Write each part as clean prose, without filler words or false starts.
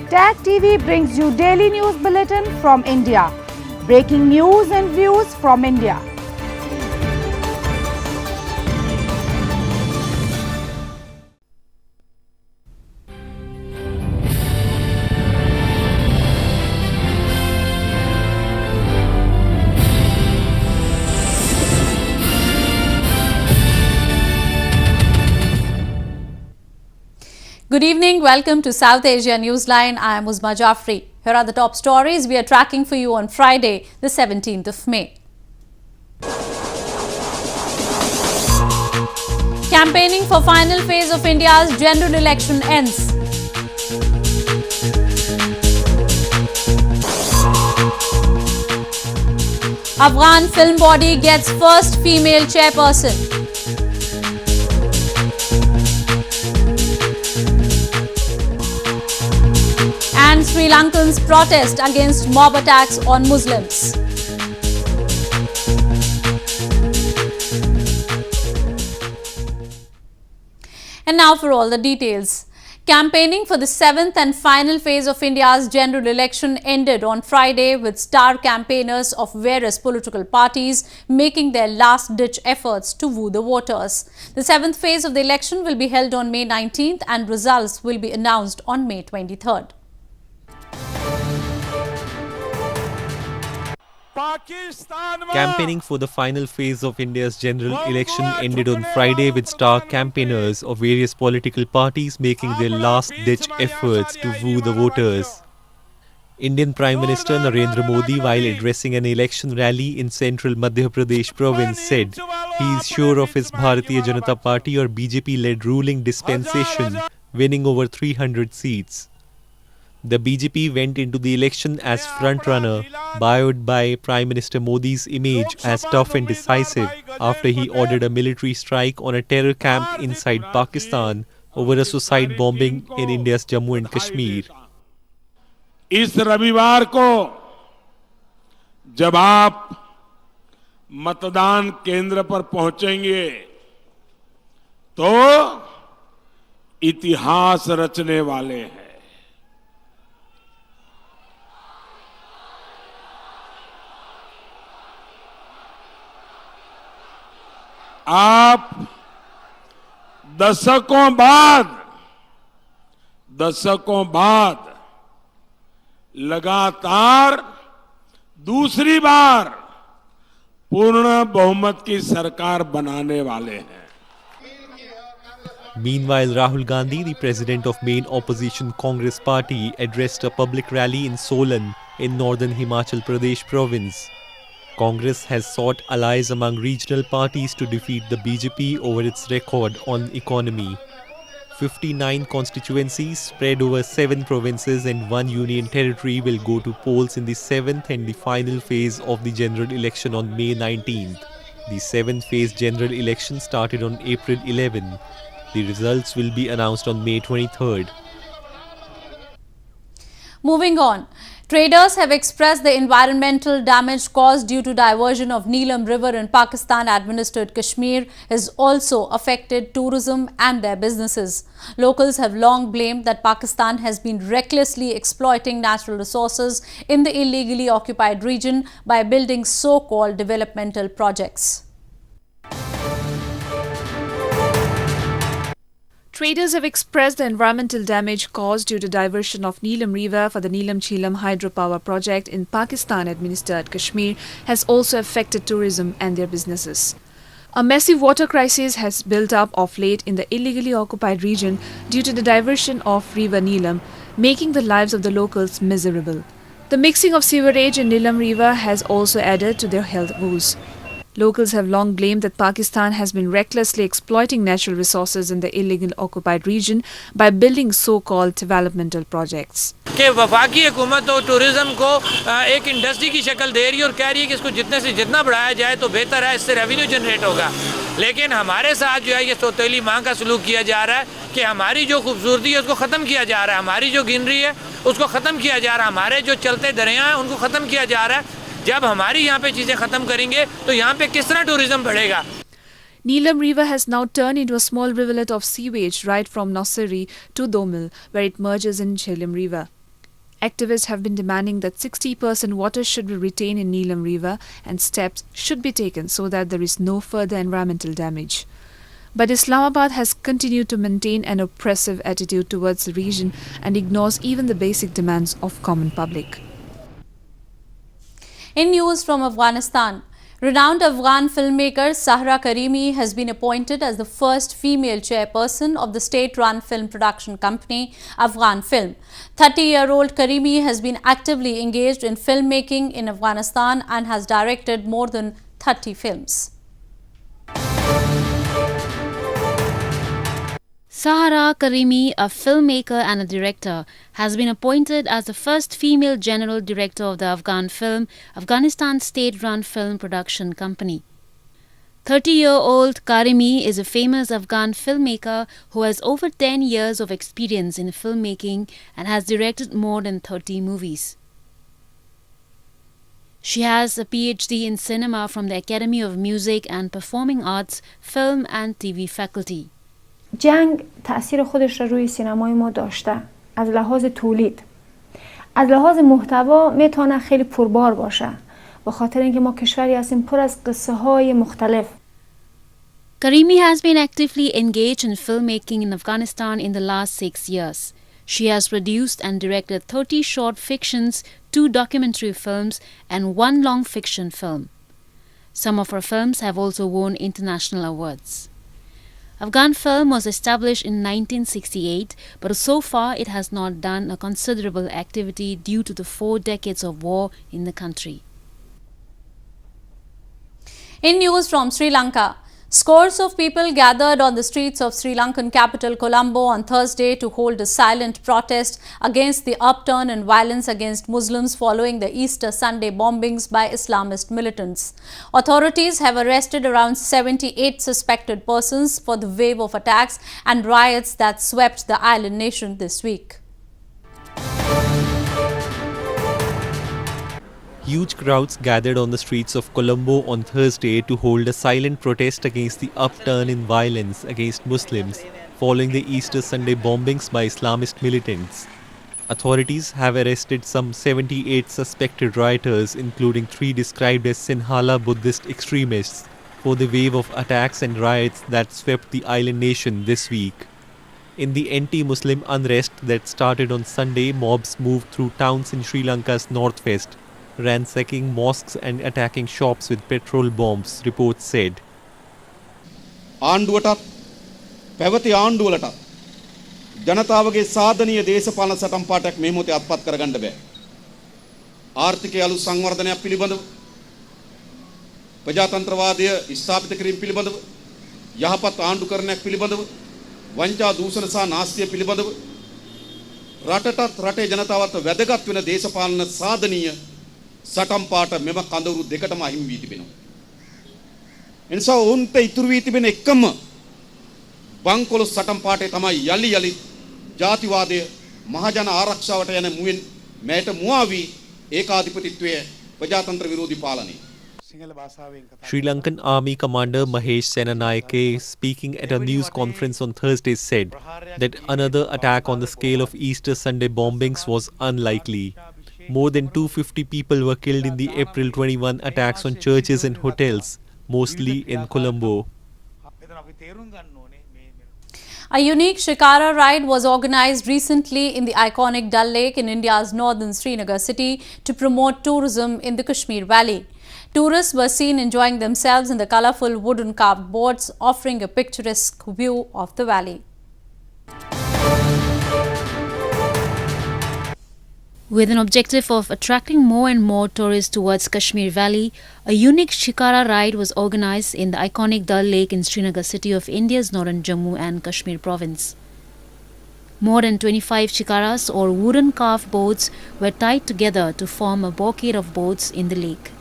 Tag TV brings you daily news bulletin from India. Breaking news and views from India. Good evening. Welcome to South Asia Newsline. I am Uzma Jaffrey. Here are the top stories we are tracking for you on Friday, the 17th of May. Campaigning for final phase of India's general election ends. Afghan film body gets first female chairperson. And Sri Lankans protest against mob attacks on Muslims. And now for all the details. Campaigning for the 7th and final phase of India's general election ended on Friday, with star campaigners of various political parties making their last-ditch efforts to woo the voters. The 7th phase of the election will be held on May 19th and results will be announced on May 23rd. Campaigning for the final phase of India's general election ended on Friday, with star campaigners of various political parties making their last-ditch efforts to woo the voters. Indian Prime Minister Narendra Modi, while addressing an election rally in central Madhya Pradesh province, said he is sure of his Bharatiya Janata Party or BJP-led ruling dispensation winning over 300 seats. The BJP went into the election as front-runner, buoyed by Prime Minister Modi's image as tough and decisive after he ordered a military strike on a terror camp inside Pakistan over a suicide bombing in India's Jammu and Kashmir. इस रविवार को जब आप मतदान केंद्र पर पहुंचेंगे तो इतिहास रचने वाले हैं। आप दशकों बाद लगातार दूसरी बार पूर्ण बहुमत की सरकार बनाने वाले हैं। Meanwhile, Rahul Gandhi, the president of main opposition Congress party, addressed a public rally in Solan in northern Himachal Pradesh province. Congress has sought allies among regional parties to defeat the BJP over its record on economy. 59 constituencies spread over 7 provinces and 1 union territory will go to polls in the 7th and the final phase of the general election on May 19th. The 7th phase general election started on April 11. The results will be announced on May 23rd. Moving on. Traders have expressed the environmental damage caused due to diversion of Neelam River in Pakistan-administered Kashmir has also affected tourism and their businesses. Locals have long blamed that Pakistan has been recklessly exploiting natural resources in the illegally occupied region by building so-called developmental projects. Traders have expressed the environmental damage caused due to diversion of Neelam River for the Neelam-Chelam hydropower project in Pakistan-administered Kashmir has also affected tourism and their businesses. A massive water crisis has built up of late in the illegally occupied region due to the diversion of River Neelam, making the lives of the locals miserable. The mixing of sewerage in Neelam River has also added to their health woes. Locals have long blamed that Pakistan has been recklessly exploiting natural resources in the illegal occupied region by building so-called developmental projects. कि वफाकी हुकूमत तो tourism को एक industry की शक्ल दे रही है और कह रही है कि इसको जितने से जितना बढ़ाया जाए तो बेहतर है, इससे रेवेन्यू जनरेट होगा। लेकिन हमारे साथ जो है ये सौतेली माँ का सलूक किया जा रहा है कि हमारी जो खूबसूरती है उसको ख़त्म किया जा रहा है, हमारी जो ग्रीनरी है उसको ख़त्म किया जा रहा है, हमारे जो चलते दरिया हैं उनको ख़त्म किया जा रहा है। जब हमारी यहाँ पे चीज़ें ख़त्म करेंगे तो यहाँ पे किस तरह टूरिज्म बढ़ेगा। Neelam River has now turned into a small rivulet of sewage right from Nasseri to Domil, where it merges in Jhelum River. Activists have been demanding that 60% water should be retained in Neelam River and steps should be taken so that there is no further environmental damage. But Islamabad has continued to maintain an oppressive attitude towards the region and ignores even the basic demands of common public. In news from Afghanistan, renowned Afghan filmmaker Sahara Karimi has been appointed as the first female chairperson of the state-run film production company, Afghan Film. 30-year-old Karimi has been actively engaged in filmmaking in Afghanistan and has directed more than 30 films. Sahara Karimi, a filmmaker and a director, has been appointed as the first female general director of the Afghan Film, Afghanistan state-run film production company. 30-year-old Karimi is a famous Afghan filmmaker who has over 10 years of experience in filmmaking and has directed more than 30 movies. She has a PhD in cinema from the Academy of Music and Performing Arts, Film and TV faculty. جنگ تأثیر خودش را روی سینمای ما داشته. از لحاظ تولید، از لحاظ محتوا میتونه خیلی پربار باشه، به خاطر اینکه ما کشوری هستیم پر از قصه های مختلف. Karimi has been actively engaged in filmmaking in Afghanistan in the last 6 years. She has produced and directed 30 short fictions, 2 documentary films and 1 long fiction film. Some of her films have also won international awards. Afghan Film was established in 1968, but so far it has not done a considerable activity due to the 4 decades of war in the country. In news from Sri Lanka, scores of people gathered on the streets of Sri Lankan capital Colombo on Thursday to hold a silent protest against the upturn in violence against Muslims following the Easter Sunday bombings by Islamist militants. Authorities have arrested around 78 suspected persons for the wave of attacks and riots that swept the island nation this week. Huge crowds gathered on the streets of Colombo on Thursday to hold a silent protest against the upturn in violence against Muslims following the Easter Sunday bombings by Islamist militants. Authorities have arrested some 78 suspected rioters, including 3 described as Sinhala Buddhist extremists, for the wave of attacks and riots that swept the island nation this week. In the anti-Muslim unrest that started on Sunday, mobs moved through towns in Sri Lanka's northwest, ransacking mosques and attacking shops with petrol bombs, reports said. ආණ්ඩුවටත් පැවති ආණ්ඩුවලටත් ජනතාවගේ සාධනීය දේශපාලන සටන් පාඨයක් මේ මොහොතේ අත්පත් කරගන්න බෑ. ආර්ථිකය අලුත් සංවර්ධනයක් පිළිබඳව ප්‍රජාතන්ත්‍රවාදය ස්ථාපිත කිරීම පිළිබඳව යහපත් ආණ්ඩුකරණයක් පිළිබඳව වංචා දූෂණ සහ නාස්තිය පිළිබඳව රටටත් රටේ ජනතාවට වැදගත් වෙන දේශපාලන සාධනීය සටන් පාඨ මෙම කඳවුරු දෙකටම අහිමි වී තිබෙනවා. එනිසා ඔවුන්ට ඉතුරු වී තිබෙන එකම බංකොලොස් සටන් පාඨය තමයි යලි යලි ජාතිවාදය මහජන ආරක්ෂාවට යන මුවෙන් මෑට මුවා වී ඒකාධිපතිත්වය ප්‍රජාතන්ත්‍ර විරෝධී පාලනය. Sri Lankan Army Commander Mahesh Senanayake, speaking at a news conference on Thursday, said that another attack on the scale of Easter Sunday bombings was unlikely. More than 250 people were killed in the April 21 attacks on churches and hotels, mostly in Colombo. A unique Chikara ride was organized recently in the iconic Dal Lake in India's northern Srinagar City to promote tourism in the Kashmir Valley. Tourists were seen enjoying themselves in the colorful wooden carved boats, offering a picturesque view of the valley. With an objective of attracting more and more tourists towards Kashmir Valley, a unique Chikara ride was organized in the iconic Dal Lake in Srinagar City of India's northern Jammu and Kashmir province. More than 25 Chikaras or wooden carved boats were tied together to form a bouquet of boats in the lake.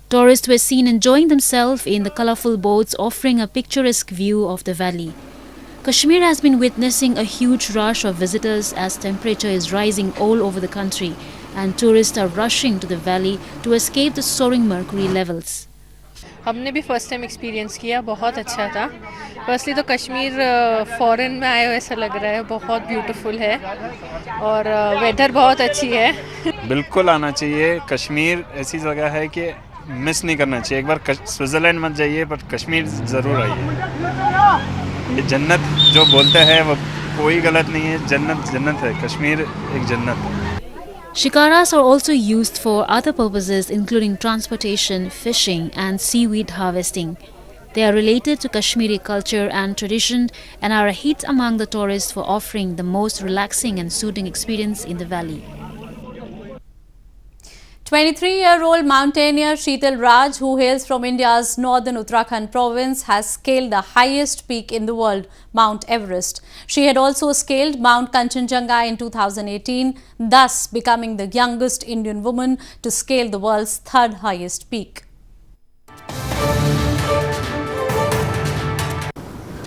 Tourists were seen enjoying themselves in the colorful boats, offering a picturesque view of the valley. Kashmir has been witnessing a huge rush of visitors as temperature is rising all over the country and tourists are rushing to the valley to escape the soaring mercury levels. हमने भी first time experience किया, बहुत अच्छा था। Firstly तो Kashmir foreign में आए हो ऐसा लग रहा है, बहुत ब्यूटीफुल है और वेदर बहुत अच्छी है। बिल्कुल आना चाहिए। कश्मीर ऐसी जगह है कि मिस नहीं करना चाहिए। एक बार स्विट्ज़रलैंड मत जाइए पर कश्मीर ज़रूर आइए। ये जन्नत जो बोलते हैं वो कोई गलत नहीं है, जन्नत जन्नत है, कश्मीर एक जन्नत है। Shikaras are also used for other purposes including transportation, fishing and seaweed harvesting. They are related to Kashmiri culture and tradition and are a hit among the tourists for offering the most relaxing and soothing experience in the valley. 23-year-old mountaineer Sheetal Raj, who hails from India's northern Uttarakhand province, has scaled the highest peak in the world, Mount Everest. She had also scaled Mount Kanchenjunga in 2018, thus becoming the youngest Indian woman to scale the world's third highest peak.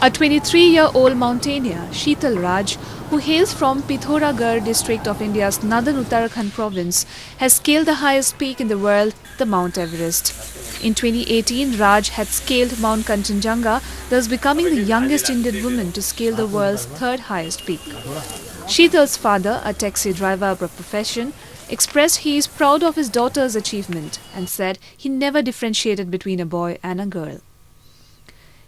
A 23-year-old mountaineer, Sheetal Raj, who hails from Pithoragarh district of India's northern Uttarakhand province, has scaled the highest peak in the world, the Mount Everest. In 2018, Raj had scaled Mount Kanchenjunga, thus becoming the youngest Indian woman to scale the world's third highest peak. Sheetal's father, a taxi driver by profession, expressed he is proud of his daughter's achievement and said he never differentiated between a boy and a girl.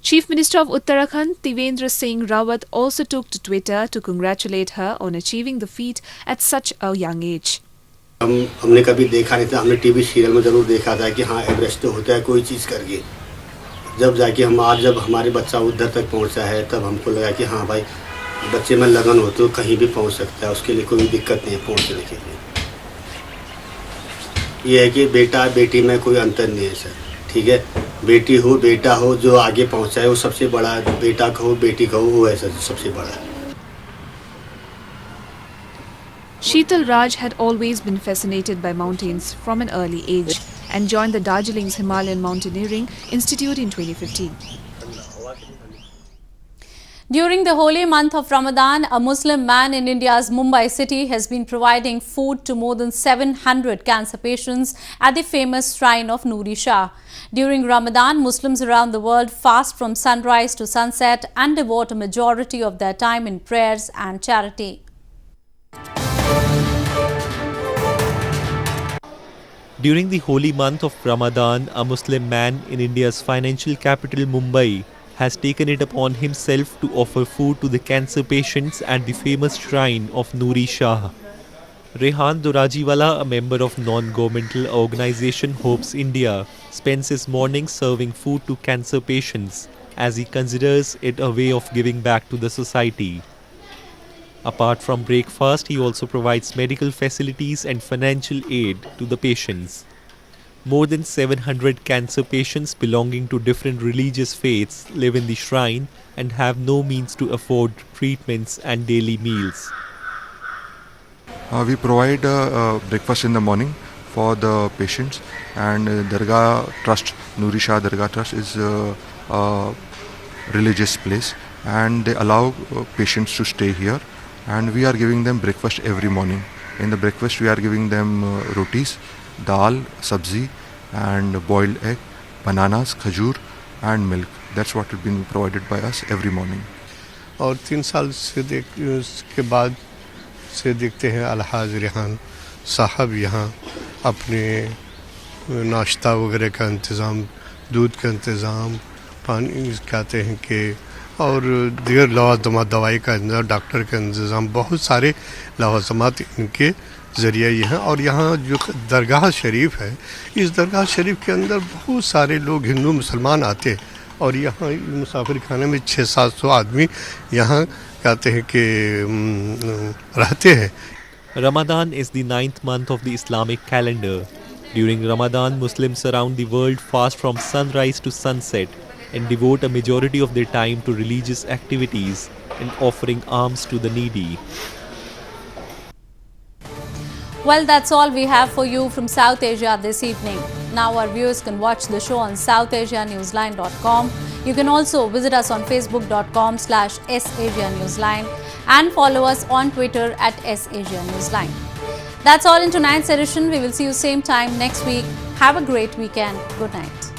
Chief Minister of Uttarakhand, Tivendra Singh Rawat, also took to Twitter to congratulate her on achieving the feat at such a young age. हमने कभी देखा नहीं था, हमने TV serial में ज़रूर देखा था कि हाँ एवरेस्ट तो होता है कोई चीज़ करके। जब जाके हम आज जब हमारे बच्चा उधर तक पहुंचा है तब हमको लगा कि हाँ भाई बच्चे में लगन हो तो कहीं भी पहुंच सकता है, उसके लिए कोई दिक्कत नहीं है पहुंचने के लिए। ये है कि बेटा बेटी में कोई अंतर नहीं है सर, ठीक है, बेटी हो बेटा हो जो आगे पहुंचा है वो सबसे बड़ा है, बेटा का हो बेटी का हो वो है सबसे बड़ा है। Sheetal Raj had always been fascinated by mountains from an early age and joined the Darjeeling's Himalayan Mountaineering Institute in 2015. During the holy month of Ramadan, a Muslim man in India's Mumbai City has been providing food to more than 700 cancer patients at the famous shrine of Nuri Shah. During Ramadan, Muslims around the world fast from sunrise to sunset and devote a majority of their time in prayers and charity. During the holy month of Ramadan, a Muslim man in India's financial capital Mumbai has taken it upon himself to offer food to the cancer patients at the famous shrine of Nuri Shah. Rehan Dorajiwala, a member of non-governmental organization Hopes India, spends his mornings serving food to cancer patients as he considers it a way of giving back to the society. Apart from breakfast, he also provides medical facilities and financial aid to the patients. More than 700 cancer patients belonging to different religious faiths live in the shrine and have no means to afford treatments and daily meals. We provide breakfast in the morning for the patients, and Dargah Trust, Nuri Shah Dargah Trust is a religious place and they allow patients to stay here, and we are giving them breakfast every morning. In the breakfast we are giving them rotis, dal, sabzi and boiled egg, bananas, khajur and milk. That's what is being provided by us every morning. और 3 साल से उसके बाद से देखते हैं अलहाज रेहान साहब यहाँ अपने नाश्ता वगैरह का इंतज़ाम, दूध का इंतज़ाम, पानी कहते हैं कि और दीगर लवाजमात, दवाई का इंतज़ाम, डॉक्टर का इंतज़ाम, बहुत सारे लवाजमात इनके ज़रिए ये हैं। और यहाँ जो दरगाह शरीफ है, इस दरगाह शरीफ के अंदर बहुत सारे लोग हिंदू मुसलमान आते और यहाँ मुसाफिर खाने में 600-700 आदमी यहाँ कहते हैं कि रहते हैं। Ramadan is the 9th month of the Islamic calendar. During Ramadan, Muslims around the world fast from sunrise to sunset and devote a majority of their time to religious activities and offering alms to the needy. Well, that's all we have for you from South Asia this evening. Now our viewers can watch the show on southasianewsline.com. You can also visit us on facebook.com/SAsiaNewsline and follow us on Twitter @SAsiaNewsline. That's all in tonight's edition. We will see you same time next week. Have a great weekend. Good night.